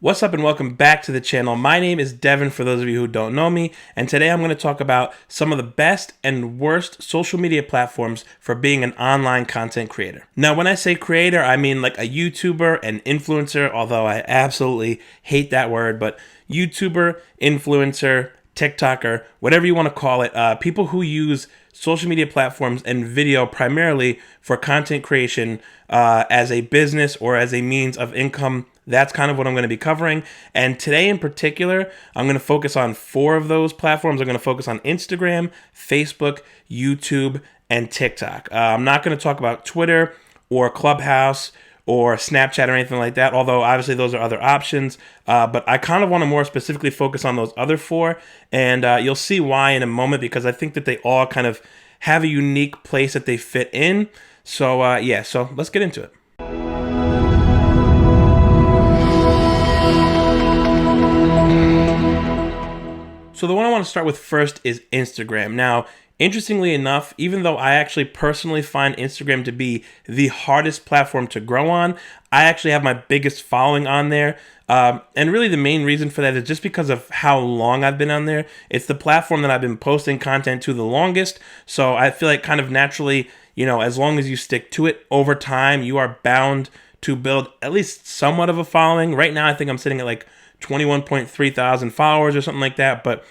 What's up and welcome back to the channel. My name is Devin for those of you who don't know me, and today I'm going to talk about some of the best and worst social media platforms for being an online content creator. Now, when I say creator, I mean like a YouTuber, an influencer, although I absolutely hate that word, but YouTuber, influencer, TikToker, whatever you want to call it, people who use social media platforms and video primarily for content creation as a business or as a means of income. That's kind of what I'm going to be covering. And today in particular, I'm going to focus on 4 of those platforms. I'm going to focus on Instagram, Facebook, YouTube, and TikTok. I'm not going to talk about Twitter or Clubhouse or Snapchat or anything like that, although obviously those are other options. But I kind of want to more specifically focus on those other 4, and you'll see why in a moment, because I think that they all kind of have a unique place that they fit in. So so let's get into it. So the one I want to start with first is Instagram. Now, interestingly enough, even though I actually personally find Instagram to be the hardest platform to grow on, I actually have my biggest following on there. And really the main reason for that is just because of how long I've been on there. It's the platform that I've been posting content to the longest. So I feel like kind of naturally, as long as you stick to it over time, you are bound to build at least somewhat of a following. Right now, I think I'm sitting at like 21.3 thousand followers or something like that. But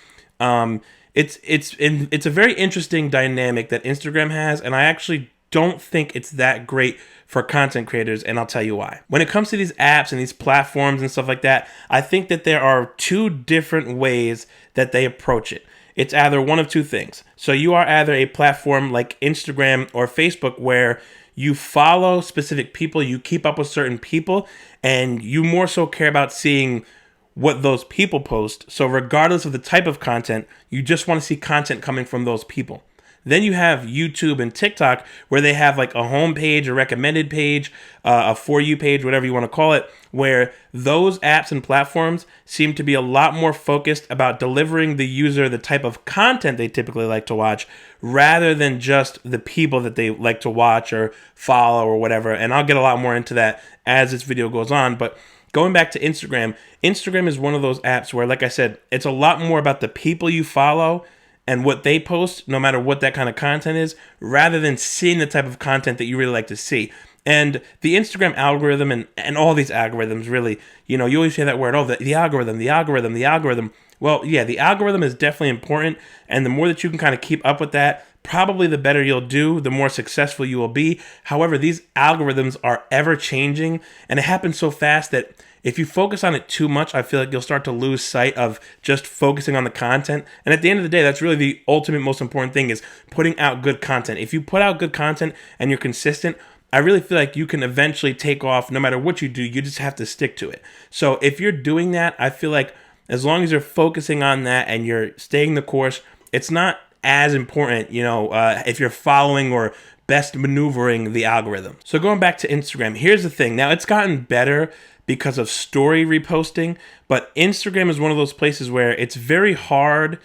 it's a very interesting dynamic that Instagram has, and I actually don't think it's that great for content creators, and I'll tell you why. When it comes to these apps and these platforms and stuff like that, I think that there are 2 different ways that they approach it. It's either one of 2 things. So you are either a platform like Instagram or Facebook where you follow specific people, you keep up with certain people, and you more so care about seeing what those people post. So regardless of the type of content, you just want to see content coming from those people. Then you have YouTube and TikTok where they have like a home page, a recommended page, a For You page, whatever you want to call it, where those apps and platforms seem to be a lot more focused about delivering the user the type of content they typically like to watch rather than just the people that they like to watch or follow or whatever. And I'll get a lot more into that as this video goes on. But going back to Instagram, Instagram is one of those apps where, like I said, it's a lot more about the people you follow and what they post, no matter what that kind of content is, rather than seeing the type of content that you really like to see. And the Instagram algorithm and all these algorithms really, you always hear that word, the algorithm. Well, yeah, the algorithm is definitely important. And the more that you can kind of keep up with that, probably the better you'll do, the more successful you will be. However, these algorithms are ever changing, and it happens so fast that if you focus on it too much, I feel like you'll start to lose sight of just focusing on the content. And at the end of the day, that's really the ultimate most important thing, is putting out good content. If you put out good content and you're consistent, I really feel like you can eventually take off no matter what you do. You just have to stick to it. So if you're doing that, I feel like as long as you're focusing on that and you're staying the course, it's not as important, if you're following or best maneuvering the algorithm. So going back to Instagram, here's the thing. Now, it's gotten better because of story reposting, but Instagram is one of those places where it's very hard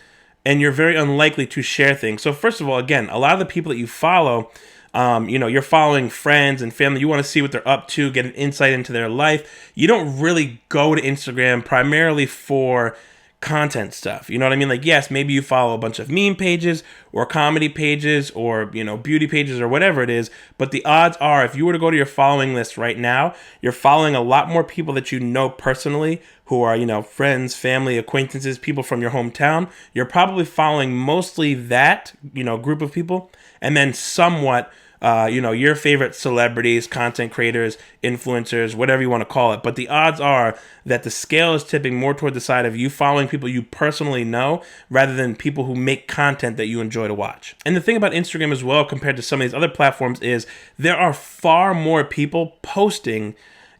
and you're very unlikely to share things. So first of all, again, a lot of the people that you follow, you're following friends and family. You want to see what they're up to, get an insight into their life. You don't really go to Instagram primarily for content stuff. You know what I mean? Like, yes, maybe you follow a bunch of meme pages or comedy pages or, beauty pages or whatever it is. But the odds are, if you were to go to your following list right now, you're following a lot more people that you know personally who are, friends, family, acquaintances, people from your hometown. You're probably following mostly that, group of people, and then somewhat your favorite celebrities, content creators, influencers, whatever you want to call it. But the odds are that the scale is tipping more toward the side of you following people you personally know rather than people who make content that you enjoy to watch. And the thing about Instagram as well, compared to some of these other platforms, is there are far more people posting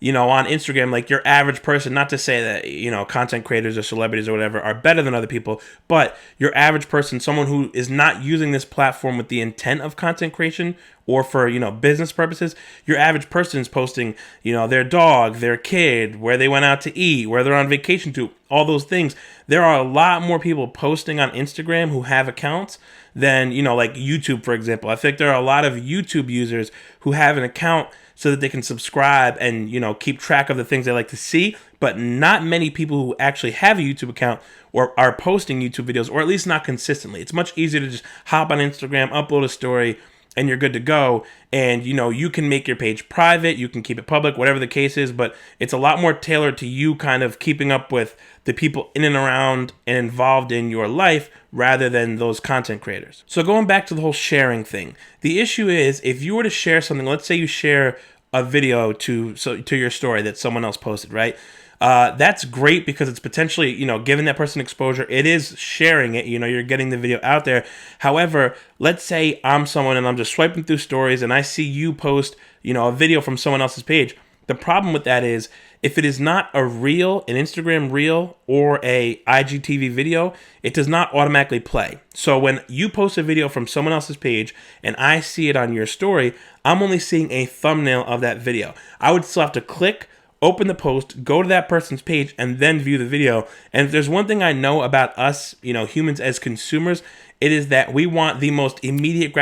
on Instagram, like your average person. Not to say that, content creators or celebrities or whatever are better than other people, but your average person, someone who is not using this platform with the intent of content creation or for, business purposes, your average person is posting, their dog, their kid, where they went out to eat, where they're on vacation to, all those things. There are a lot more people posting on Instagram who have accounts than, like YouTube, for example. I think there are a lot of YouTube users who have an account so that they can subscribe and, keep track of the things they like to see. But not many people who actually have a YouTube account or are posting YouTube videos, or at least not consistently. It's much easier to just hop on Instagram, upload a story, and you're good to go. And, you can make your page private, you can keep it public, whatever the case is, but it's a lot more tailored to you kind of keeping up with the people in and around and involved in your life rather than those content creators. So going back to the whole sharing thing, the issue is if you were to share something, let's say you share a video to your story that someone else posted, right? That's great because it's potentially, giving that person exposure. It is sharing it, you're getting the video out there. However, let's say I'm someone and I'm just swiping through stories and I see you post, a video from someone else's page. The problem with that is if it is not a reel, an Instagram reel, or a IGTV video, it does not automatically play. So when you post a video from someone else's page and I see it on your story, I'm only seeing a thumbnail of that video. I would still have to click, open the post, go to that person's page, and then view the video. And if there's one thing I know about us, humans as consumers, it is that we want the most immediate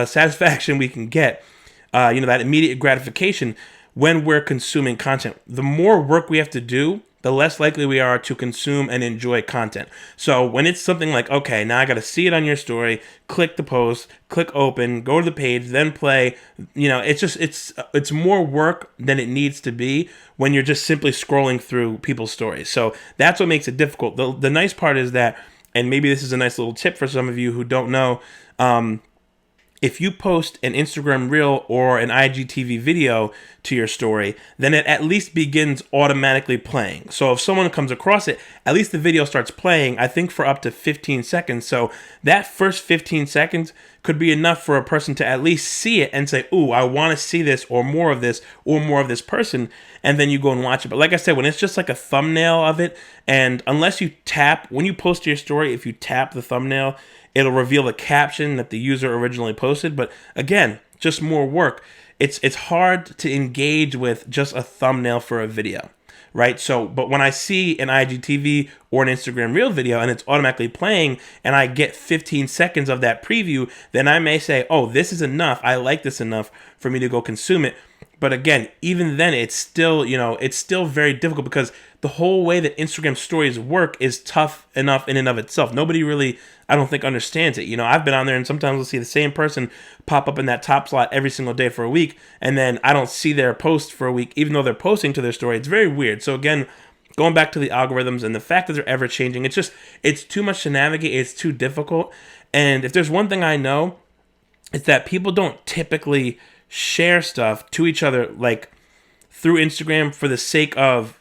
satisfaction we can get, that immediate gratification when we're consuming content. The more work we have to do, the less likely we are to consume and enjoy content. So when it's something like, okay, now I got to see it on your story, click the post, click open, go to the page, then play, it's more work than it needs to be when you're just simply scrolling through people's stories. So that's what makes it difficult. The nice part is that, and maybe this is a nice little tip for some of you who don't know, if you post an Instagram reel or an IGTV video to your story, then it at least begins automatically playing. So if someone comes across it, at least the video starts playing, I think for up to 15 seconds. So that first 15 seconds could be enough for a person to at least see it and say, ooh, I want to see this or more of this person. And then you go and watch it. But like I said, when it's just like a thumbnail of it, and unless you tap, when you post to your story, if you tap the thumbnail, it'll reveal the caption that the user originally posted. But again, just more work. It's hard to engage with just a thumbnail for a video, right? So, but when I see an IGTV or an Instagram Reel video and it's automatically playing and I get 15 seconds of that preview, then I may say, oh, this is enough. I like this enough for me to go consume it. But again, even then, it's still very difficult because the whole way that Instagram stories work is tough enough in and of itself. Nobody really, I don't think, understands it. I've been on there and sometimes we'll see the same person pop up in that top slot every single day for a week, and then I don't see their post for a week, even though they're posting to their story. It's very weird. So again, going back to the algorithms and the fact that they're ever changing, it's too much to navigate. It's too difficult. And if there's one thing I know, it's that people don't typically share stuff to each other like through Instagram for the sake of,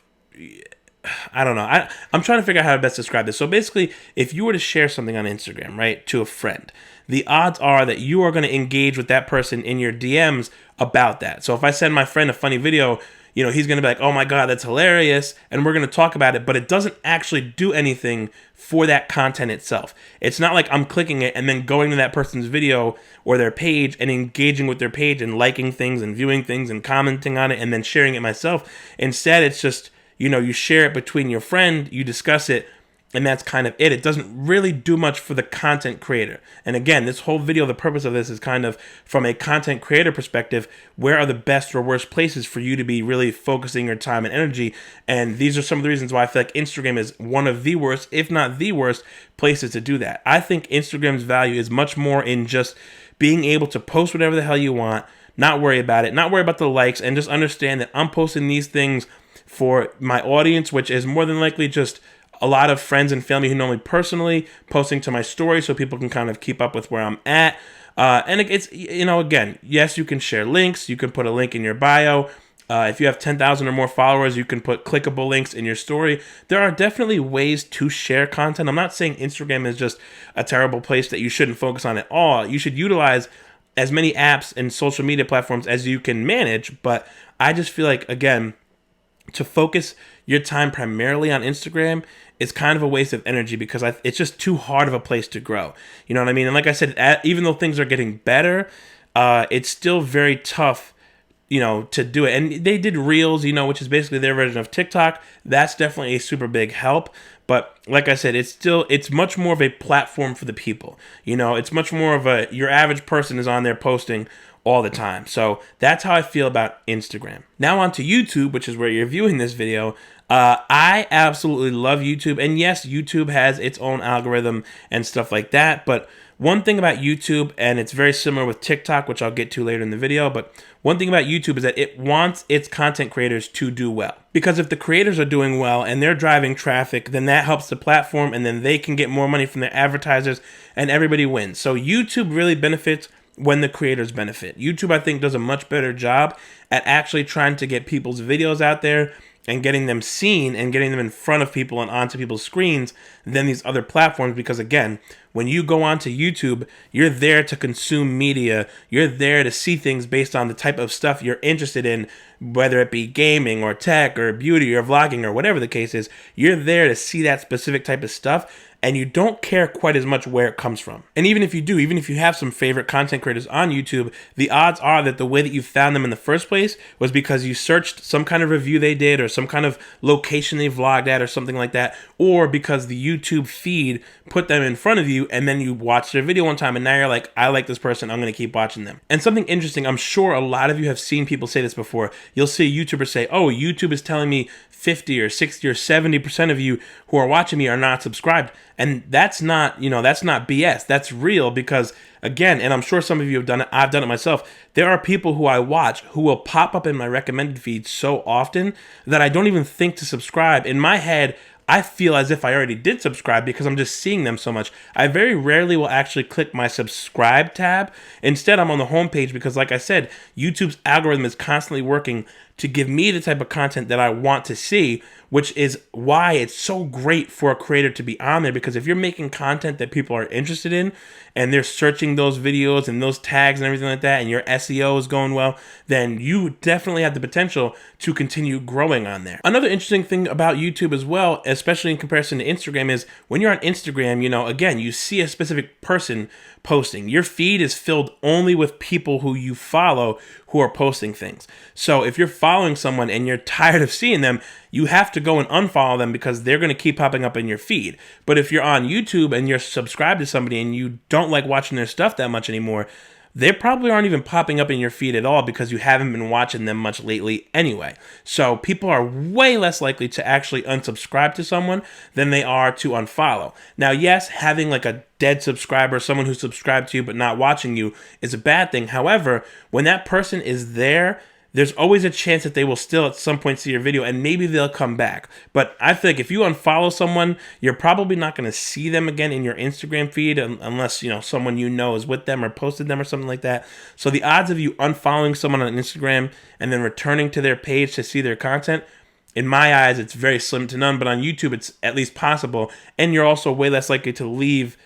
I don't know. I'm trying to figure out how to best describe this. So basically, if you were to share something on Instagram, right, to a friend, the odds are that you are going to engage with that person in your DMs about that. So if I send my friend a funny video, he's going to be like, oh my God, that's hilarious. And we're going to talk about it, but it doesn't actually do anything for that content itself. It's not like I'm clicking it and then going to that person's video or their page and engaging with their page and liking things and viewing things and commenting on it and then sharing it myself. Instead, it's just, you share it between your friend, you discuss it, and that's kind of it. It doesn't really do much for the content creator. And again, this whole video, the purpose of this is kind of from a content creator perspective, where are the best or worst places for you to be really focusing your time and energy? And these are some of the reasons why I feel like Instagram is one of the worst, if not the worst, places to do that. I think Instagram's value is much more in just being able to post whatever the hell you want, not worry about it, not worry about the likes, and just understand that I'm posting these things for my audience, which is more than likely just a lot of friends and family who know me personally, posting to my story so people can kind of keep up with where I'm at. And it's, again, yes, you can share links. You can put a link in your bio. If you have 10,000 or more followers, you can put clickable links in your story. There are definitely ways to share content. I'm not saying Instagram is just a terrible place that you shouldn't focus on at all. You should utilize as many apps and social media platforms as you can manage. But I just feel like, again, to focus your time primarily on Instagram is kind of a waste of energy because it's just too hard of a place to grow. You know what I mean? And like I said, even though things are getting better, it's still very tough to do it. And they did Reels, which is basically their version of TikTok. That's definitely a super big help. But like I said, it's much more of a platform for the people. It's much more of your average person is on there posting all the time. So that's how I feel about Instagram. Now on to YouTube, which is where you're viewing this video. I absolutely love YouTube. And yes, YouTube has its own algorithm and stuff like that. But one thing about YouTube, and it's very similar with TikTok, which I'll get to later in the video, but one thing about YouTube is that it wants its content creators to do well. Because if the creators are doing well and they're driving traffic, then that helps the platform, and then they can get more money from their advertisers, and everybody wins. So YouTube really benefits when the creators benefit. YouTube, I think, does a much better job at actually trying to get people's videos out there and getting them seen and getting them in front of people and onto people's screens than these other platforms. Because again, when you go onto YouTube, you're there to consume media. You're there to see things based on the type of stuff you're interested in, whether it be gaming or tech or beauty or vlogging or whatever the case is. You're there to see that specific type of stuff, and you don't care quite as much where it comes from. And even if you do, even if you have some favorite content creators on YouTube, the odds are that the way that you found them in the first place was because you searched some kind of review they did or some kind of location they vlogged at or something like that, or because the YouTube feed put them in front of you and then you watched their video one time and now you're like, I like this person, I'm going to keep watching them. And something interesting, I'm sure a lot of you have seen people say this before. You'll see YouTubers say, oh, YouTube is telling me 50 or 60 or 70% of you who are watching me are not subscribed. And that's not, that's not BS. That's real because, again, and I'm sure some of you have done it, I've done it myself, there are people who I watch who will pop up in my recommended feed so often that I don't even think to subscribe. In my head, I feel as if I already did subscribe because I'm just seeing them so much. I very rarely will actually click my subscribe tab. Instead, I'm on the homepage because, like I said, YouTube's algorithm is constantly working to give me the type of content that I want to see, which is why it's so great for a creator to be on there. Because if you're making content that people are interested in and they're searching those videos and those tags and everything like that, and your SEO is going well, then you definitely have the potential to continue growing on there. Another interesting thing about YouTube as well, especially in comparison to Instagram, is when you're on Instagram, again, you see a specific person posting. Your feed is filled only with people who you follow who are posting things. So if you're following someone and you're tired of seeing them, you have to go and unfollow them because they're going to keep popping up in your feed. But if you're on YouTube and you're subscribed to somebody and you don't like watching their stuff that much anymore, they probably aren't even popping up in your feed at all because you haven't been watching them much lately anyway. So people are way less likely to actually unsubscribe to someone than they are to unfollow. Now, yes, having like a dead subscriber, someone who's subscribed to you but not watching you, is a bad thing. However, when that person is there, there's always a chance that they will still at some point see your video and maybe they'll come back. But I feel like if you unfollow someone, you're probably not going to see them again in your Instagram feed unless, someone is with them or posted them or something like that. So the odds of you unfollowing someone on Instagram and then returning to their page to see their content, in my eyes, it's very slim to none. But on YouTube, it's at least possible. And you're also way less likely to leave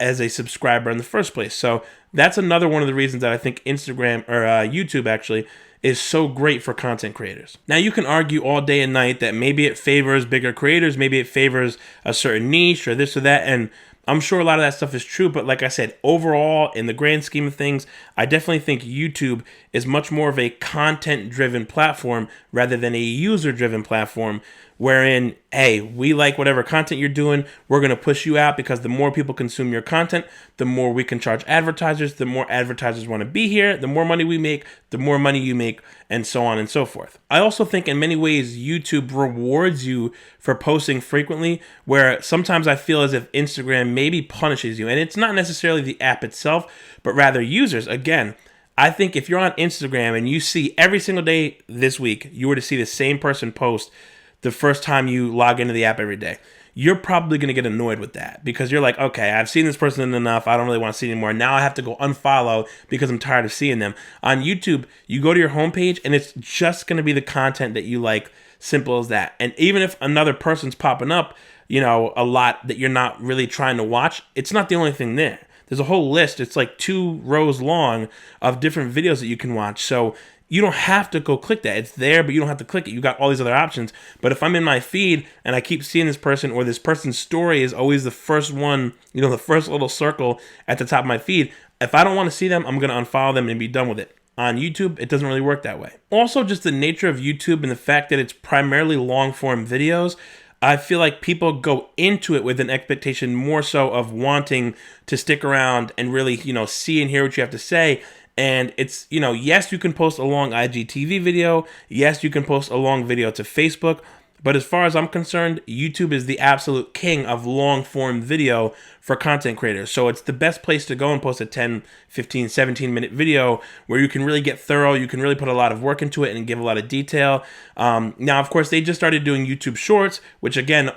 as a subscriber in the first place. So that's another one of the reasons that I think Instagram or YouTube actually is so great for content creators. Now, you can argue all day and night that maybe it favors bigger creators, maybe it favors a certain niche or this or that, and I'm sure a lot of that stuff is true, but like I said, overall, in the grand scheme of things, I definitely think YouTube is much more of a content-driven platform rather than a user-driven platform, wherein, hey, we like whatever content you're doing, we're going to push you out because the more people consume your content, the more we can charge advertisers, the more advertisers want to be here, the more money we make, the more money you make, and so on and so forth. I also think in many ways YouTube rewards you for posting frequently, where sometimes I feel as if Instagram maybe punishes you. And it's not necessarily the app itself, but rather users. Again, I think if you're on Instagram and you see every single day this week, you were to see the same person post the first time you log into the app every day, you're probably going to get annoyed with that because you're like, okay, I've seen this person enough. I don't really want to see anymore. Now I have to go unfollow because I'm tired of seeing them. On YouTube, you go to your homepage and it's just going to be the content that you like. Simple as that. And even if another person's popping up, a lot that you're not really trying to watch, it's not the only thing there. There's a whole list. It's like 2 rows long of different videos that you can watch. So you don't have to go click that. It's there, but you don't have to click it. You got all these other options. But if I'm in my feed and I keep seeing this person, or this person's story is always the first one, the first little circle at the top of my feed, if I don't want to see them, I'm going to unfollow them and be done with it. on YouTube, it doesn't really work that way. Also, just the nature of YouTube and the fact that it's primarily long form videos, I feel like people go into it with an expectation more so of wanting to stick around and really, see and hear what you have to say. And it's, yes, you can post a long IGTV video. Yes, you can post a long video to Facebook. But as far as I'm concerned, YouTube is the absolute king of long form video for content creators. So it's the best place to go and post a 10, 15, 17-minute video where you can really get thorough. You can really put a lot of work into it and give a lot of detail. Now, of course, they just started doing YouTube Shorts, which again,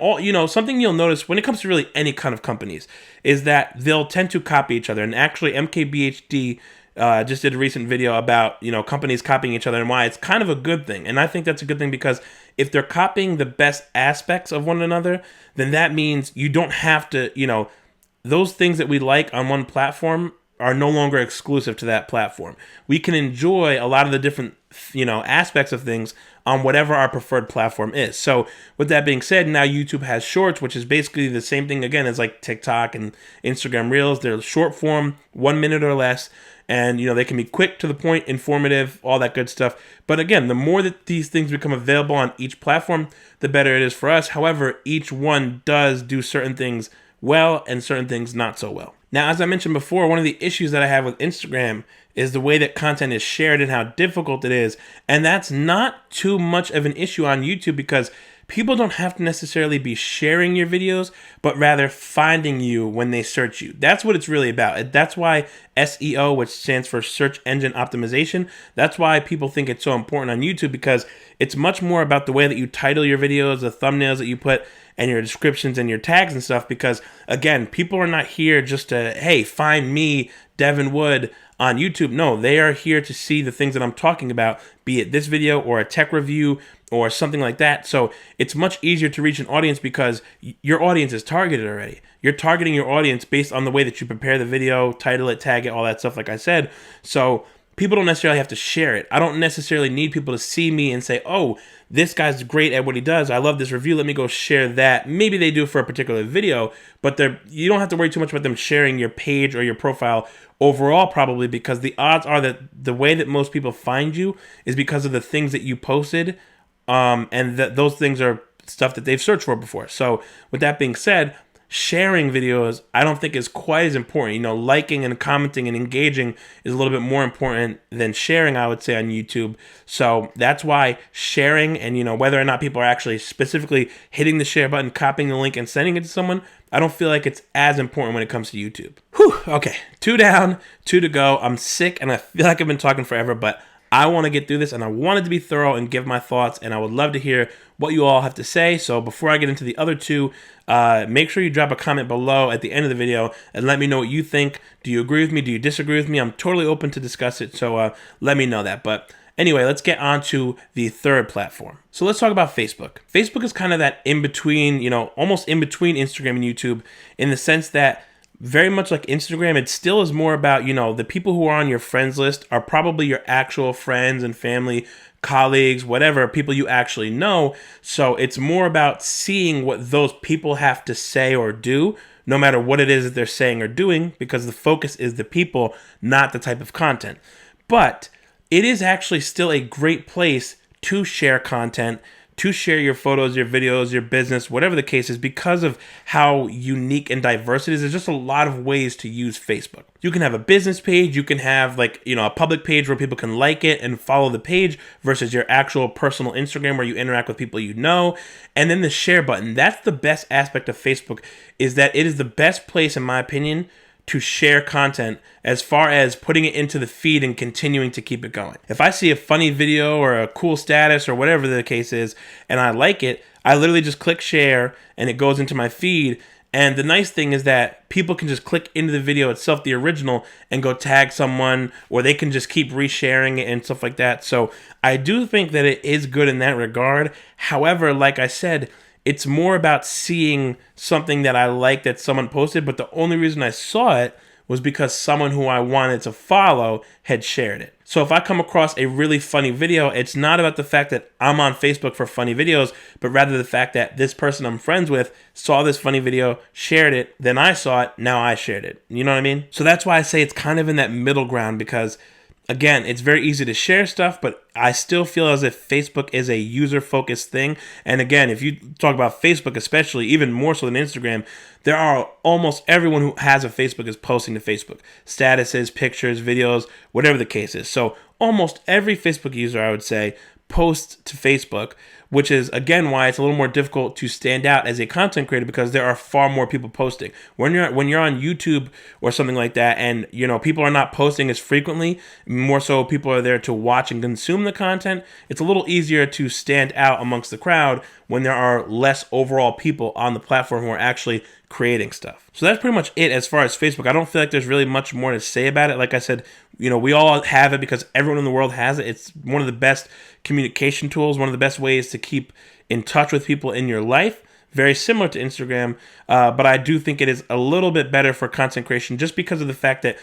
something you'll notice when it comes to really any kind of companies is that they'll tend to copy each other. And actually, MKBHD just did a recent video about, companies copying each other and why it's kind of a good thing. And I think that's a good thing because if they're copying the best aspects of one another, then that means you don't have to, those things that we like on one platform are no longer exclusive to that platform. We can enjoy a lot of the different, aspects of things on whatever our preferred platform is. So with that being said, now YouTube has Shorts, which is basically the same thing again as like TikTok and Instagram Reels. They're short form, 1 minute or less. And, they can be quick, to the point, informative, all that good stuff. But again, the more that these things become available on each platform, the better it is for us. However, each one does do certain things well and certain things not so well. Now, as I mentioned before, one of the issues that I have with Instagram is the way that content is shared and how difficult it is. And that's not too much of an issue on YouTube because people don't have to necessarily be sharing your videos, but rather finding you when they search you. That's what it's really about. That's why SEO, which stands for search engine optimization, that's why people think it's so important on YouTube, because it's much more about the way that you title your videos, the thumbnails that you put, and your descriptions and your tags and stuff. Because again, people are not here just to, hey, find me, Devin Wood, on YouTube. No, they are here to see the things that I'm talking about, be it this video or a tech review or something like that. So it's much easier to reach an audience because your audience is targeted already. You're targeting your audience based on the way that you prepare the video, title it, tag it, all that stuff, like I said. So people don't necessarily have to share it. I don't necessarily need people to see me and say, oh, this guy's great at what he does. I love this review. Let me go share that. Maybe they do for a particular video, but you don't have to worry too much about them sharing your page or your profile overall, probably, because the odds are that the way that most people find you is because of the things that you posted, and those things are stuff that they've searched for before. So with that being said, sharing videos, I don't think is quite as important. Liking and commenting and engaging is a little bit more important than sharing, I would say, on YouTube. So that's why sharing and, whether or not people are actually specifically hitting the share button, copying the link and sending it to someone, I don't feel like it's as important when it comes to YouTube. Whew, okay, 2 down, 2 to go. I'm sick and I feel like I've been talking forever, but I want to get through this and I wanted to be thorough and give my thoughts, and I would love to hear what you all have to say. So before I get into the other two, make sure you drop a comment below at the end of the video and let me know what you think. Do you agree with me? Do you disagree with me? I'm totally open to discuss it, so let me know that. But anyway, let's get on to the third platform. So let's talk about Facebook. Facebook is kind of that in-between, almost in between Instagram and YouTube, in the sense that very much like Instagram, it still is more about, the people who are on your friends list are probably your actual friends and family, colleagues, whatever, people you actually know. So it's more about seeing what those people have to say or do, no matter what it is that they're saying or doing, because the focus is the people, not the type of content. But it is actually still a great place to share content, to share your photos, your videos, your business, whatever the case is, because of how unique and diverse it is. There's just a lot of ways to use Facebook. You can have a business page, you can have a public page where people can like it and follow the page versus your actual personal Instagram where you interact with people you know. And then the share button. That's the best aspect of Facebook, is that it is the best place, in my opinion, to share content as far as putting it into the feed and continuing to keep it going. If I see a funny video or a cool status or whatever the case is, and I like it, I literally just click share and it goes into my feed. And the nice thing is that people can just click into the video itself, the original, and go tag someone, or they can just keep resharing it and stuff like that. So I do think that it is good in that regard. However, like I said, it's more about seeing something that I like that someone posted, but the only reason I saw it was because someone who I wanted to follow had shared it. So if I come across a really funny video, it's not about the fact that I'm on Facebook for funny videos, but rather the fact that this person I'm friends with saw this funny video, shared it, then I saw it, now I shared it. You know what I mean? So that's why I say it's kind of in that middle ground, because Again, it's very easy to share stuff, but I still feel as if Facebook is a user-focused thing. And again, if you talk about Facebook especially, even more so than Instagram, there are almost everyone who has a Facebook is posting to Facebook. Statuses, pictures, videos, whatever the case is. So almost every Facebook user, I would say, posts to Facebook, which is again why it's a little more difficult to stand out as a content creator, because there are far more people posting. When you're on YouTube or something like that, and people are not posting as frequently, more so people are there to watch and consume the content, it's a little easier to stand out amongst the crowd when there are less overall people on the platform who are actually creating stuff. So that's pretty much it as far as Facebook. I don't feel like there's really much more to say about it. Like I said, we all have it because everyone in the world has it. It's one of the best communication tools, one of the best ways to keep in touch with people in your life. Very similar to Instagram, but I do think it is a little bit better for content creation just because of the fact that,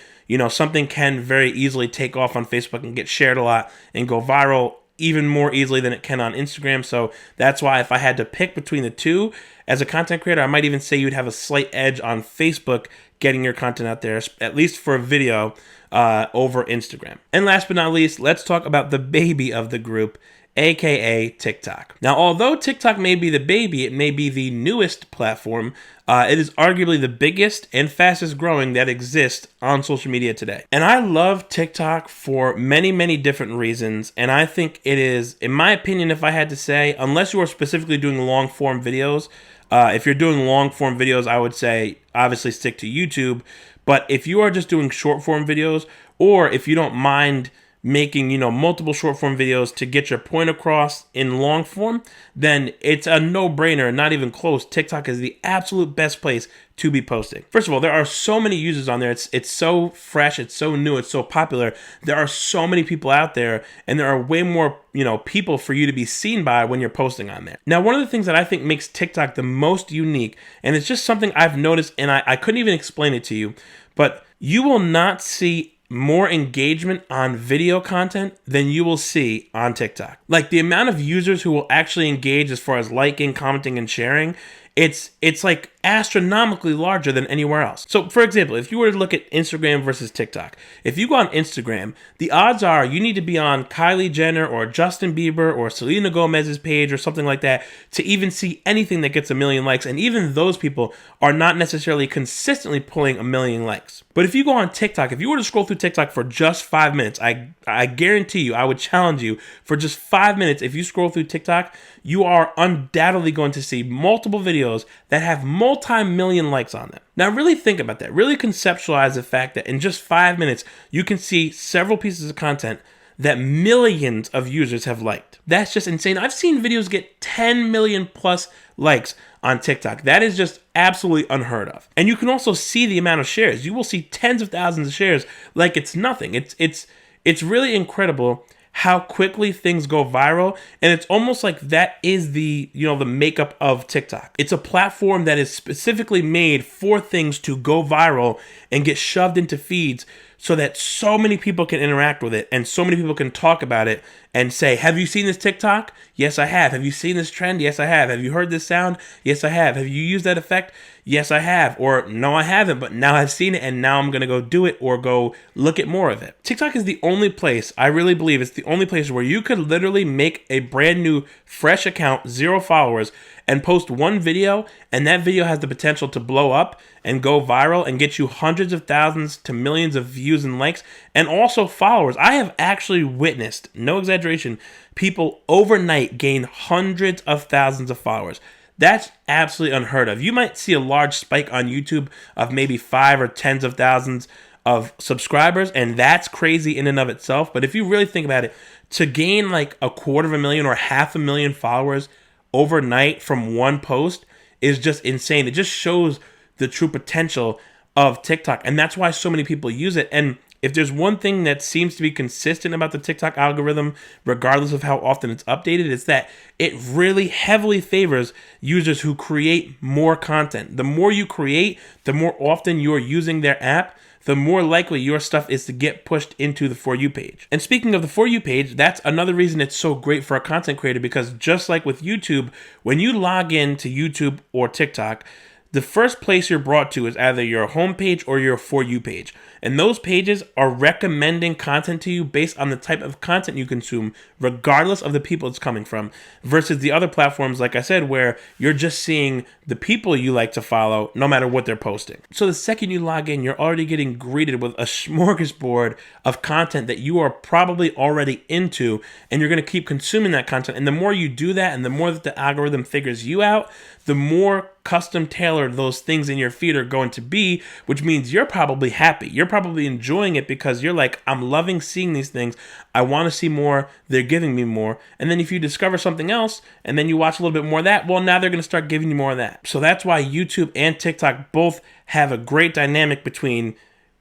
something can very easily take off on Facebook and get shared a lot and go viral even more easily than it can on Instagram. So that's why if I had to pick between the two as a content creator, I might even say you'd have a slight edge on Facebook getting your content out there, at least for a video, over Instagram. And last but not least, let's talk about the baby of the group, aka TikTok. Now, although TikTok may be the baby, it may be the newest platform, it is arguably the biggest and fastest growing that exists on social media today. And I love TikTok for many, many different reasons. And I think it is, in my opinion, if I had to say, unless you are specifically doing long form videos, if you're doing long form videos, I would say obviously stick to YouTube. But if you are just doing short form videos, or if you don't mind making, multiple short form videos to get your point across in long form, then it's a no-brainer, not even close. TikTok is the absolute best place to be posting. First of all, there are so many users on there. It's so fresh, it's so new, it's so popular. There are so many people out there, and there are way more, people for you to be seen by when you're posting on there. Now, one of the things that I think makes TikTok the most unique, and it's just something I've noticed, and I couldn't even explain it to you, but you will not see more engagement on video content than you will see on TikTok. Like the amount of users who will actually engage as far as liking, commenting, and sharing, it's like astronomically larger than anywhere else. So for example, if you were to look at Instagram versus TikTok, if you go on Instagram, the odds are you need to be on Kylie Jenner or Justin Bieber or Selena Gomez's page or something like that to even see anything that gets 1 million likes. And even those people are not necessarily consistently pulling 1 million likes. But if you go on TikTok, if you were to scroll through TikTok for just 5 minutes, I guarantee you, I would challenge you, for just 5 minutes, if you scroll through TikTok, you are undoubtedly going to see multiple videos that have multi-million likes on them. Now really think about that. Really conceptualize the fact that in just 5 minutes, you can see several pieces of content that millions of users have liked. That's just insane. I've seen videos get 10 million plus likes on TikTok. That is just absolutely unheard of. And you can also see the amount of shares. You will see tens of thousands of shares like it's nothing. It's really incredible how quickly things go viral, and it's almost like that is the makeup of TikTok. It's a platform that is specifically made for things to go viral and get shoved into feeds so that so many people can interact with it and so many people can talk about it and say, have you seen this TikTok? Yes, I have. Have you seen this trend? Yes, I have. Have you heard this sound? Yes, I have. Have you used that effect? Yes, I have. Or no, I haven't, but now I've seen it and now I'm going to go do it or go look at more of it. TikTok is the only place, I really believe it's the only place where you could literally make a brand new, fresh account, 0 followers, and post one video, and that video has the potential to blow up and go viral and get you hundreds of thousands to millions of views and likes, and also followers. I have actually witnessed, no exaggeration, people overnight gain hundreds of thousands of followers. That's absolutely unheard of. You might see a large spike on YouTube of maybe 5 or tens of thousands of subscribers, and that's crazy in and of itself. But if you really think about it, to gain like 250,000 or 500,000 followers overnight from one post is just insane. It just shows the true potential of TikTok, and that's why so many people use it. And if there's one thing that seems to be consistent about the TikTok algorithm, regardless of how often it's updated, it's that it really heavily favors users who create more content. The more you create, the more often you're using their app, the more likely your stuff is to get pushed into the For You page. And speaking of the For You page, that's another reason it's so great for a content creator, because just like with YouTube, when you log in to YouTube or TikTok, the first place you're brought to is either your homepage or your For You page. And those pages are recommending content to you based on the type of content you consume, regardless of the people it's coming from, versus the other platforms, like I said, where you're just seeing the people you like to follow, no matter what they're posting. So the second you log in, you're already getting greeted with a smorgasbord of content that you are probably already into, and you're going to keep consuming that content. And the more you do that, and the more that the algorithm figures you out, the more custom tailored those things in your feed are going to be, which means you're probably happy. You're probably enjoying it because you're like, I'm loving seeing these things. I want to see more. They're giving me more. And then if you discover something else and then you watch a little bit more of that, well, now they're going to start giving you more of that. So that's why YouTube and TikTok both have a great dynamic between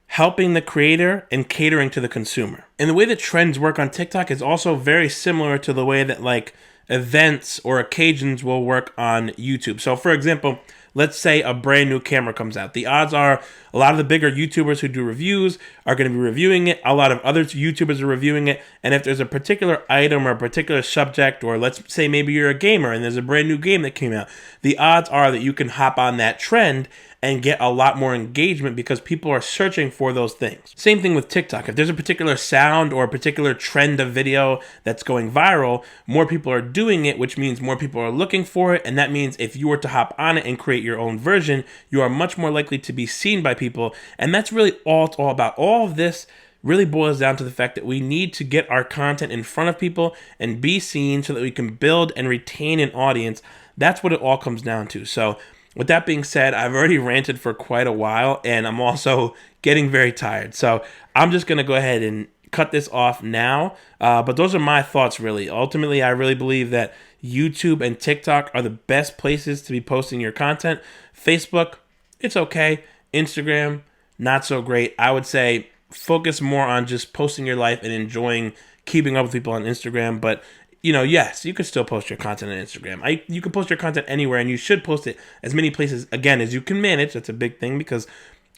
helping the creator and catering to the consumer. And the way that trends work on TikTok is also very similar to the way that like events or occasions will work on YouTube. So for example, let's say a brand new camera comes out. The odds are a lot of the bigger YouTubers who do reviews are going to be reviewing it. A lot of other YouTubers are reviewing it. And if there's a particular item or a particular subject, or let's say maybe you're a gamer and there's a brand new game that came out, the odds are that you can hop on that trend and get a lot more engagement because people are searching for those things. Same thing with TikTok. If there's a particular sound or a particular trend of video that's going viral, more people are doing it, which means more people are looking for it. And that means if you were to hop on it and create your own version, you are much more likely to be seen by people. And that's really all it's all about. All of this really boils down to the fact that we need to get our content in front of people and be seen so that we can build and retain an audience. That's what it all comes down to. So with that being said, I've already ranted for quite a while and I'm also getting very tired. So I'm just going to go ahead and cut this off now. But those are my thoughts, really. Ultimately, I really believe that YouTube and TikTok are the best places to be posting your content. Facebook, it's okay. Instagram, not so great. I would say focus more on just posting your life and enjoying keeping up with people on Instagram. But you know, yes, you can still post your content on Instagram. You can post your content anywhere, and you should post it as many places, again, as you can manage. That's a big thing because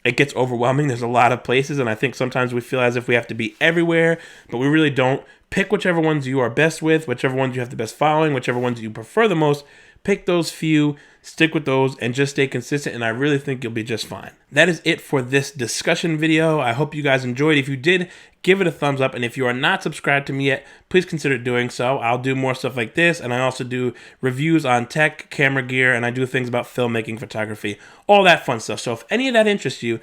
it gets overwhelming. There's a lot of places, and I think sometimes we feel as if we have to be everywhere, but we really don't. Pick whichever ones you are best with, whichever ones you have the best following, whichever ones you prefer the most. Pick those few, stick with those, and just stay consistent, and I really think you'll be just fine. That is it for this discussion video. I hope you guys enjoyed. If you did, give it a thumbs up, and if you are not subscribed to me yet, please consider doing so. I'll do more stuff like this, and I also do reviews on tech, camera gear, and I do things about filmmaking, photography, all that fun stuff. So if any of that interests you,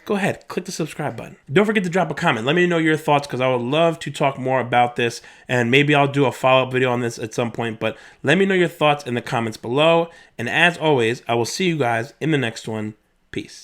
go ahead, click the subscribe button. Don't forget to drop a comment. Let me know your thoughts because I would love to talk more about this, and maybe I'll do a follow-up video on this at some point, but let me know your thoughts in the comments below. And as always, I will see you guys in the next one. Peace.